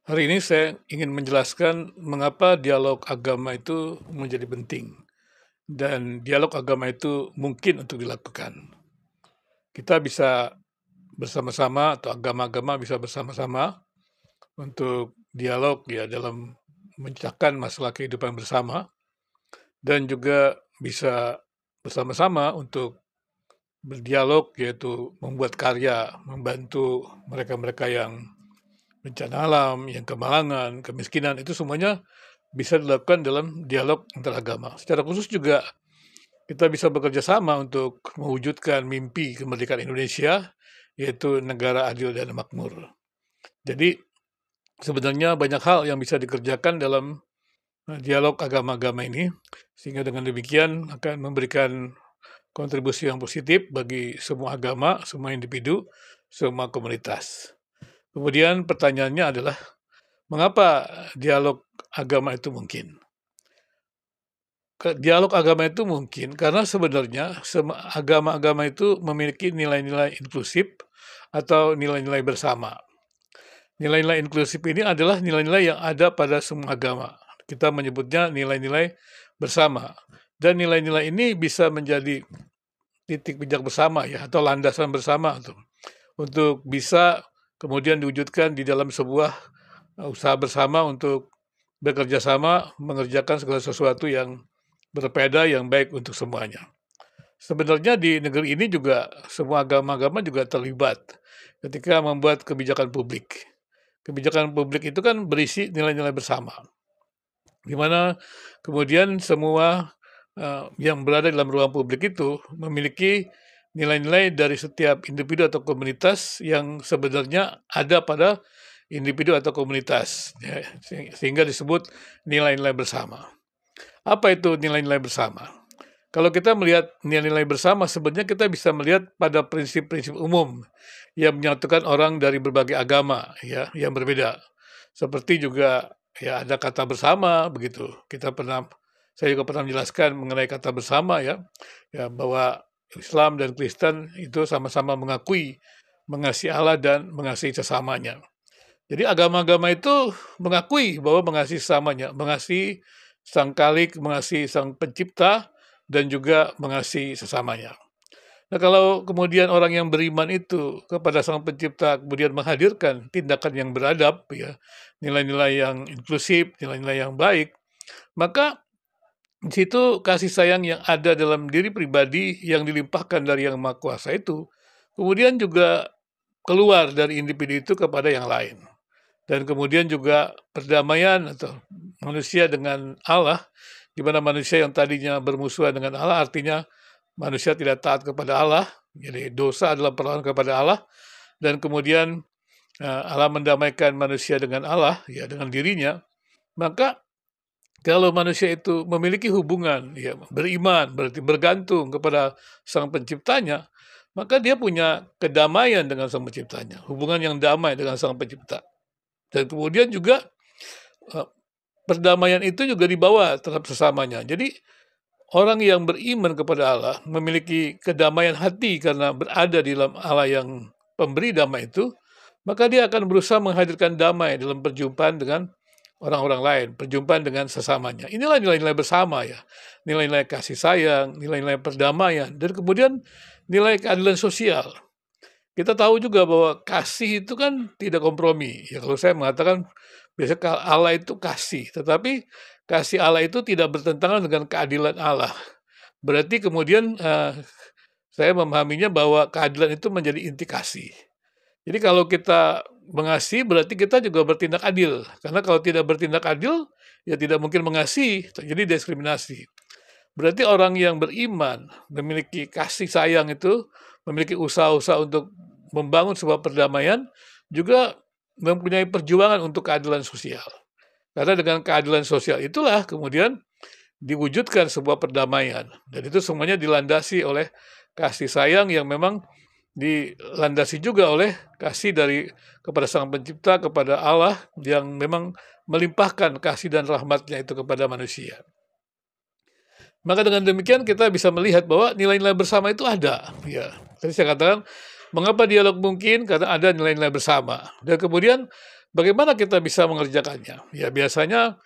Hari ini saya ingin menjelaskan mengapa dialog agama itu menjadi penting dan dialog agama itu mungkin untuk dilakukan. Kita bisa bersama-sama atau agama-agama bisa bersama-sama untuk dialog ya dalam memecahkan masalah kehidupan bersama dan juga bisa bersama-sama untuk berdialog yaitu membuat karya, membantu mereka-mereka yang bencana alam, yang kemalangan, kemiskinan itu semuanya bisa dilakukan dalam dialog antaragama. Secara khusus juga kita bisa bekerja sama untuk mewujudkan mimpi kemerdekaan Indonesia, yaitu negara adil dan makmur. Jadi sebenarnya banyak hal yang bisa dikerjakan dalam dialog agama-agama ini, sehingga dengan demikian akan memberikan kontribusi yang positif bagi semua agama, semua individu, semua komunitas. Kemudian pertanyaannya adalah, mengapa dialog agama itu mungkin? Dialog agama itu mungkin karena sebenarnya agama-agama itu memiliki nilai-nilai inklusif atau nilai-nilai bersama. Nilai-nilai inklusif ini adalah nilai-nilai yang ada pada semua agama. Kita menyebutnya nilai-nilai bersama. Dan nilai-nilai ini bisa menjadi titik pijak bersama ya atau landasan bersama untuk bisa kemudian diwujudkan di dalam sebuah usaha bersama untuk bekerja sama mengerjakan segala sesuatu yang berbeda yang baik untuk semuanya. Sebenarnya di negeri ini juga semua agama-agama juga terlibat ketika membuat kebijakan publik. Kebijakan publik itu kan berisi nilai-nilai bersama, di mana kemudian semua yang berada dalam ruang publik itu memiliki nilai-nilai dari setiap individu atau komunitas yang sebenarnya ada pada individu atau komunitas, ya, sehingga disebut nilai-nilai bersama. Apa itu nilai-nilai bersama? Kalau kita melihat nilai-nilai bersama, sebenarnya kita bisa melihat pada prinsip-prinsip umum yang menyatukan orang dari berbagai agama ya yang berbeda. Seperti juga ya ada kata bersama begitu. Saya juga pernah menjelaskan mengenai kata bersama ya, ya bahwa Islam dan Kristen itu sama-sama mengasihi Allah dan mengasihi sesamanya. Jadi agama-agama itu mengakui bahwa mengasihi sesamanya, mengasihi Sang Khalik, mengasihi Sang Pencipta, dan juga mengasihi sesamanya. Nah, kalau kemudian orang yang beriman itu kepada Sang Pencipta kemudian menghadirkan tindakan yang beradab, ya, nilai-nilai yang inklusif, nilai-nilai yang baik, maka di situ kasih sayang yang ada dalam diri pribadi yang dilimpahkan dari Yang Maha Kuasa itu, kemudian juga keluar dari individu itu kepada yang lain. Dan kemudian juga perdamaian atau manusia dengan Allah, di mana manusia yang tadinya bermusuhan dengan Allah, artinya manusia tidak taat kepada Allah, jadi dosa adalah perlawanan kepada Allah, dan kemudian Allah mendamaikan manusia dengan Allah, ya dengan dirinya, maka kalau manusia itu memiliki hubungan, ya beriman, berarti bergantung kepada Sang Penciptanya, maka dia punya kedamaian dengan Sang Penciptanya, hubungan yang damai dengan Sang Pencipta. Dan kemudian juga perdamaian itu juga dibawa terhadap sesamanya. Jadi orang yang beriman kepada Allah memiliki kedamaian hati karena berada di dalam Allah yang pemberi damai itu, maka dia akan berusaha menghadirkan damai dalam perjumpaan dengan orang-orang lain, perjumpaan dengan sesamanya. Inilah nilai-nilai bersama ya, nilai-nilai kasih sayang, nilai-nilai perdamaian, dan kemudian nilai keadilan sosial. Kita tahu juga bahwa kasih itu kan tidak kompromi. Ya kalau saya mengatakan biasanya Allah itu kasih, tetapi kasih Allah itu tidak bertentangan dengan keadilan Allah. Berarti kemudian saya memahaminya bahwa keadilan itu menjadi inti kasih. Jadi kalau kita mengasihi berarti kita juga bertindak adil. Karena kalau tidak bertindak adil, ya tidak mungkin mengasihi, terjadi diskriminasi. Berarti orang yang beriman, memiliki kasih sayang itu, memiliki usaha-usaha untuk membangun sebuah perdamaian, juga mempunyai perjuangan untuk keadilan sosial. Karena dengan keadilan sosial itulah kemudian diwujudkan sebuah perdamaian. Dan itu semuanya dilandasi oleh kasih sayang yang memang dilandasi juga oleh kasih dari kepada Sang Pencipta, kepada Allah yang memang melimpahkan kasih dan rahmatnya itu kepada manusia. Maka dengan demikian kita bisa melihat bahwa nilai-nilai bersama itu ada. Ya, tadi saya katakan Mengapa dialog mungkin? Karena ada nilai-nilai bersama. Dan kemudian bagaimana kita bisa mengerjakannya? Ya biasanya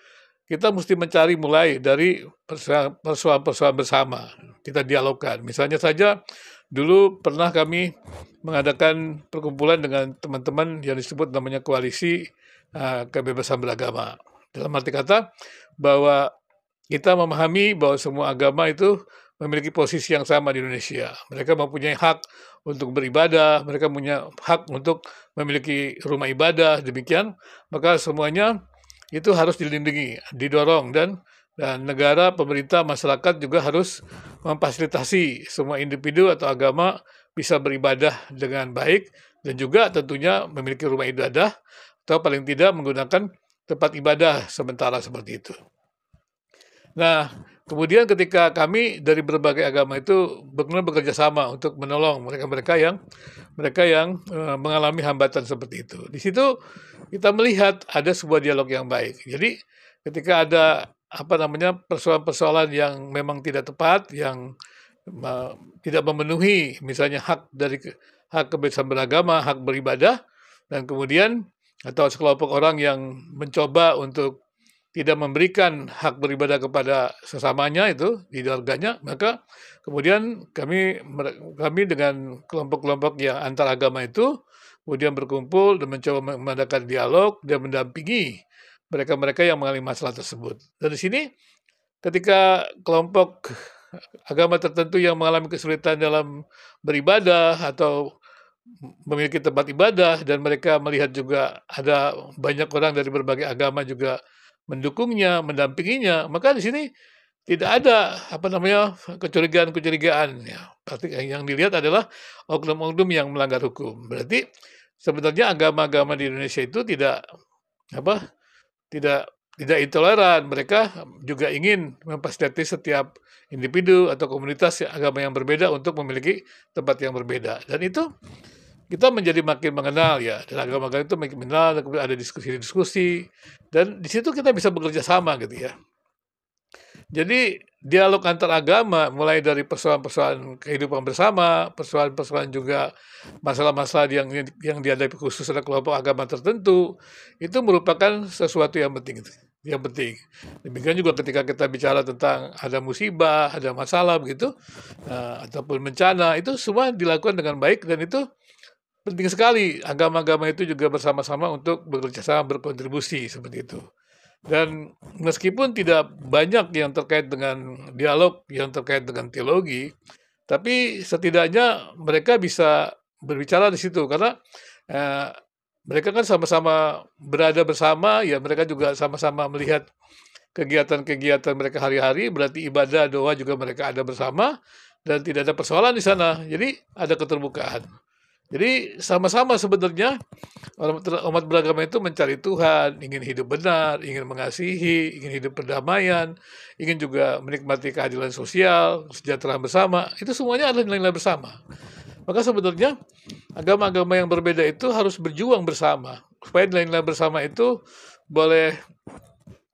kita mesti mencari mulai dari persoalan-persoalan bersama, kita dialogkan. Misalnya saja, dulu pernah kami mengadakan perkumpulan dengan teman-teman yang disebut namanya Koalisi Kebebasan Beragama. Dalam arti kata, bahwa kita memahami bahwa semua agama itu memiliki posisi yang sama di Indonesia. Mereka mempunyai hak untuk beribadah, mereka punya hak untuk memiliki rumah ibadah, demikian. Maka semuanya itu harus dilindungi, didorong, dan negara, pemerintah, masyarakat juga harus memfasilitasi semua individu atau agama bisa beribadah dengan baik dan juga tentunya memiliki rumah ibadah atau paling tidak menggunakan tempat ibadah sementara seperti itu. Nah, kemudian ketika kami dari berbagai agama itu benar-benar bekerja sama untuk menolong mereka-mereka yang mengalami hambatan seperti itu. Di situ kita melihat ada sebuah dialog yang baik. Jadi ketika ada persoalan-persoalan yang memang tidak tepat, yang tidak memenuhi misalnya hak kebebasan beragama, hak beribadah, dan kemudian atau sekelompok orang yang mencoba untuk tidak memberikan hak beribadah kepada sesamanya itu di warganya, maka kemudian kami dengan kelompok-kelompok yang antar agama itu kemudian berkumpul dan mencoba mengadakan dialog dan mendampingi mereka-mereka yang mengalami masalah tersebut. Dan di sini ketika kelompok agama tertentu yang mengalami kesulitan dalam beribadah atau memiliki tempat ibadah dan mereka melihat juga ada banyak orang dari berbagai agama juga mendukungnya, mendampinginya, maka di sini tidak ada kecurigaan-kecurigaan ya. Berarti yang dilihat adalah oknum-oknum yang melanggar hukum. Berarti sebenarnya agama-agama di Indonesia itu tidak tidak intoleran. Mereka juga ingin memfasilitasi setiap individu atau komunitas agama yang berbeda untuk memiliki tempat yang berbeda. Dan itu kita menjadi makin mengenal ya, dan agama-agama itu makin mengenal, dan kemudian ada diskusi-diskusi, dan di situ kita bisa bekerja sama gitu ya. Jadi dialog antar agama mulai dari persoalan-persoalan kehidupan bersama, persoalan-persoalan juga masalah-masalah yang dihadapi khusus oleh kelompok agama tertentu, itu merupakan sesuatu yang penting. Yang penting. Demikian juga ketika kita bicara tentang ada musibah, ada masalah begitu, ataupun bencana, itu semua dilakukan dengan baik dan itu penting sekali. Agama-agama itu juga bersama-sama untuk bekerjasama, berkontribusi seperti itu. Dan meskipun tidak banyak yang terkait dengan dialog, yang terkait dengan teologi, tapi setidaknya mereka bisa berbicara di situ karena mereka kan sama-sama berada bersama, ya mereka juga sama-sama melihat kegiatan-kegiatan mereka hari-hari, berarti ibadah, doa juga mereka ada bersama dan tidak ada persoalan di sana. Jadi ada keterbukaan. Jadi sama-sama sebenarnya umat beragama itu mencari Tuhan, ingin hidup benar, ingin mengasihi, ingin hidup berdamaian, ingin juga menikmati keadilan sosial, kesejahteraan bersama. Itu semuanya adalah nilai-nilai bersama. Maka sebenarnya agama-agama yang berbeda itu harus berjuang bersama supaya nilai-nilai bersama itu boleh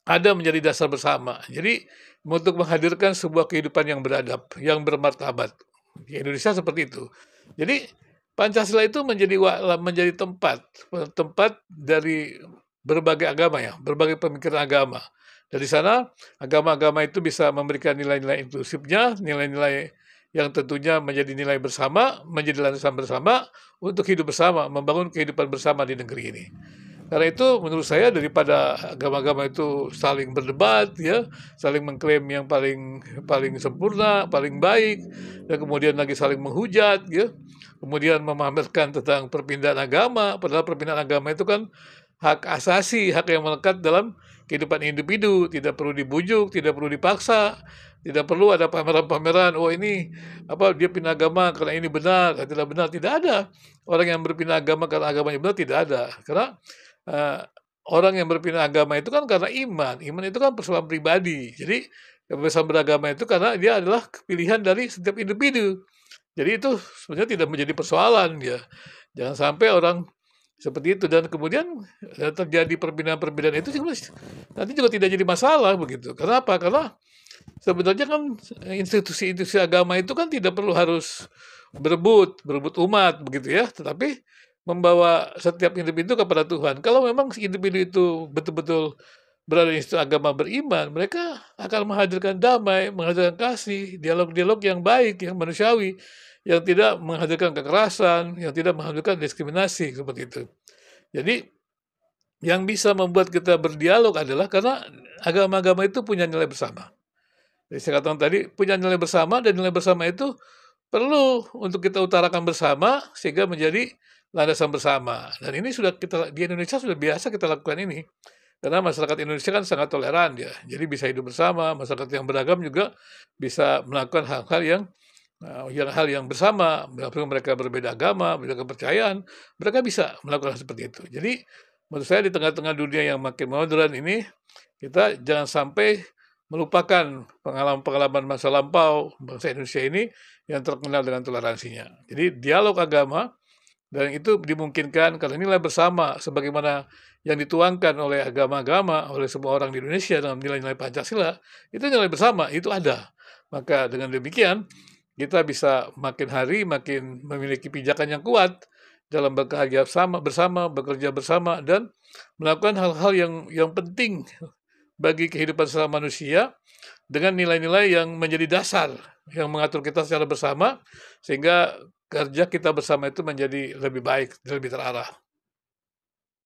ada menjadi dasar bersama. Jadi untuk menghadirkan sebuah kehidupan yang beradab, yang bermartabat. Di Indonesia seperti itu. Jadi Pancasila itu menjadi tempat dari berbagai agama ya, berbagai pemikiran agama. Dari sana agama-agama itu bisa memberikan nilai-nilai inklusifnya, nilai-nilai yang tentunya menjadi nilai bersama, menjadi landasan bersama untuk hidup bersama, membangun kehidupan bersama di negeri ini. Karena itu menurut saya daripada agama-agama itu saling berdebat ya, saling mengklaim yang paling sempurna, paling baik, dan kemudian lagi saling menghujat ya. Kemudian memamerkan tentang perpindahan agama, padahal perpindahan agama itu kan hak asasi, hak yang melekat dalam kehidupan individu, tidak perlu dibujuk, tidak perlu dipaksa, tidak perlu ada pameran-pameran, oh ini dia pindah agama karena ini benar, tidak benar, tidak ada. Orang yang berpindah agama karena agamanya benar tidak ada. Karena orang yang berpindah agama itu kan karena iman itu kan persoalan pribadi. Jadi kebebasan beragama itu karena dia adalah pilihan dari setiap individu. Jadi itu sebenarnya tidak menjadi persoalan ya. Jangan sampai orang seperti itu dan kemudian terjadi perbedaan-perbedaan itu nanti juga tidak jadi masalah begitu. Kenapa? Karena sebenarnya kan institusi-institusi agama itu kan tidak perlu harus berebut umat begitu ya, tetapi membawa setiap individu kepada Tuhan. Kalau memang si individu itu betul-betul berada di situ agama beriman, mereka akan menghadirkan damai, menghadirkan kasih, dialog-dialog yang baik, yang manusiawi, yang tidak menghadirkan kekerasan, yang tidak menghadirkan diskriminasi, seperti itu. Jadi, yang bisa membuat kita berdialog adalah karena agama-agama itu punya nilai bersama. Jadi saya katakan tadi, punya nilai bersama dan nilai bersama itu perlu untuk kita utarakan bersama sehingga menjadi landasan bersama. Dan ini sudah kita di Indonesia sudah biasa kita lakukan ini. Karena masyarakat Indonesia kan sangat toleran ya. Jadi bisa hidup bersama, masyarakat yang beragam juga bisa melakukan hal-hal hal yang bersama, walaupun mereka berbeda agama, beda kepercayaan, mereka bisa melakukan hal seperti itu. Jadi menurut saya di tengah-tengah dunia yang makin modern ini, kita jangan sampai melupakan pengalaman-pengalaman masa lampau bangsa Indonesia ini yang terkenal dengan toleransinya. Jadi dialog agama dan itu dimungkinkan karena nilai bersama sebagaimana yang dituangkan oleh agama-agama, oleh semua orang di Indonesia dalam nilai-nilai Pancasila, itu nilai bersama, itu ada. Maka dengan demikian, kita bisa makin hari makin memiliki pijakan yang kuat dalam bekerja bersama, bekerja bersama, dan melakukan hal-hal yang penting bagi kehidupan sesama manusia dengan nilai-nilai yang menjadi dasar yang mengatur kita secara bersama sehingga kerja kita bersama itu menjadi lebih baik, lebih terarah.